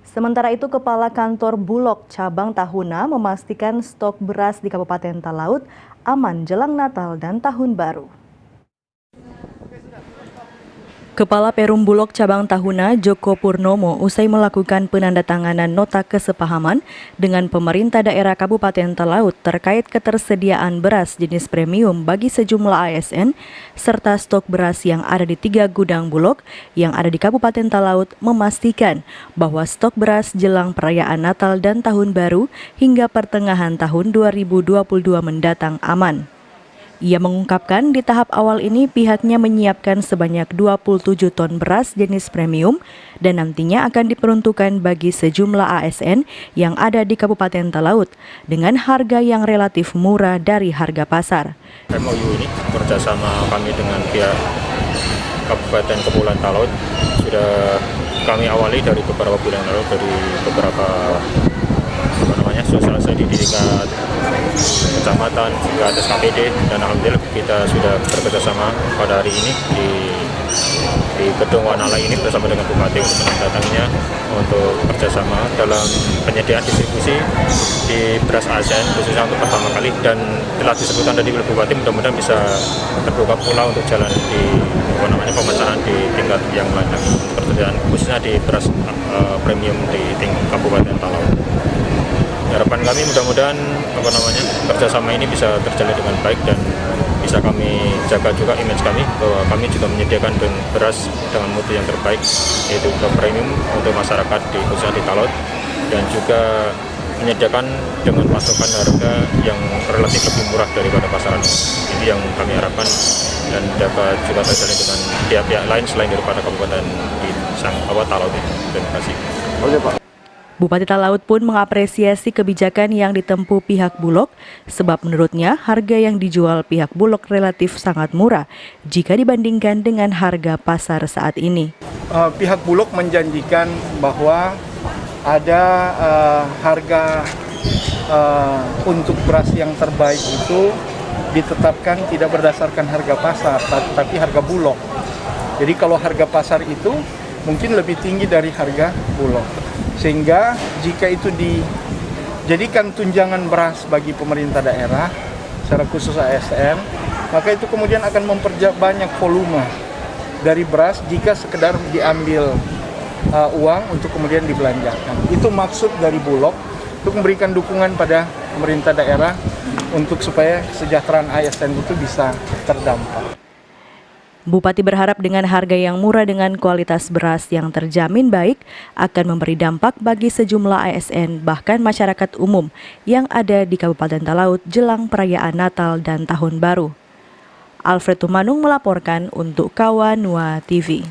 Sementara itu, Kepala Kantor Bulog Cabang Tahuna memastikan stok beras di Kabupaten Talaut aman jelang Natal dan Tahun Baru. Kepala Perum Bulog Cabang Tahuna, Joko Purnomo, usai melakukan penandatanganan nota kesepahaman dengan pemerintah daerah Kabupaten Talaut terkait ketersediaan beras jenis premium bagi sejumlah ASN, serta stok beras yang ada di 3 gudang Bulog yang ada di Kabupaten Talaut, memastikan bahwa stok beras jelang perayaan Natal dan Tahun Baru hingga pertengahan tahun 2022 mendatang aman. Ia mengungkapkan di tahap awal ini pihaknya menyiapkan sebanyak 27 ton beras jenis premium dan nantinya akan diperuntukkan bagi sejumlah ASN yang ada di Kabupaten Talaut dengan harga yang relatif murah dari harga pasar. MOU ini kerjasama kami dengan pihak Kabupaten Kepulauan Talaut sudah kami awali dari beberapa bulan lalu, dari beberapa sosialisasi di tingkat kecamatan hingga atas KPD, dan alhamdulillah kita sudah bekerjasama pada hari ini di gedung Wanala ini bersama dengan Bupati untuk menandatangani untuk kerjasama dalam penyediaan distribusi di beras ASN khususnya untuk pertama kali, dan telah disebutkan tadi oleh Bupati mudah-mudahan bisa terbuka pula untuk jalan di pemecahan di tingkat yang lain lagi untuk pekerjaan khususnya di beras premium di tingkat Kabupaten Talaut. Harapan kami mudah-mudahan kerjasama ini bisa terjalin dengan baik dan bisa kami jaga juga image kami bahwa kami juga menyediakan beras dengan mutu yang terbaik, yaitu premium untuk masyarakat khususnya di Talaut, dan juga menyediakan dengan pasokan harga yang relatif lebih murah daripada pasaran. Ini yang kami harapkan dan dapat juga terjalin dengan pihak-pihak lain selain daripada Kabupaten di Talaut ini. Terima kasih. Oke, Pak. Bupati Talaut pun mengapresiasi kebijakan yang ditempuh pihak Bulog, sebab menurutnya harga yang dijual pihak Bulog relatif sangat murah jika dibandingkan dengan harga pasar saat ini. Pihak Bulog menjanjikan bahwa ada harga untuk beras yang terbaik itu ditetapkan tidak berdasarkan harga pasar, tapi harga Bulog. Jadi kalau harga pasar itu mungkin lebih tinggi dari harga Bulog. Sehingga jika itu dijadikan tunjangan beras bagi pemerintah daerah, secara khusus ASN, maka itu kemudian akan memperbanyak volume dari beras jika sekedar diambil uang untuk kemudian dibelanjakan. Itu maksud dari Bulog, untuk memberikan dukungan pada pemerintah daerah untuk supaya kesejahteraan ASN itu bisa terdampak. Bupati berharap dengan harga yang murah dengan kualitas beras yang terjamin baik akan memberi dampak bagi sejumlah ASN bahkan masyarakat umum yang ada di Kabupaten Talaut jelang perayaan Natal dan Tahun Baru. Alfred Tumanung melaporkan untuk Kawanua TV.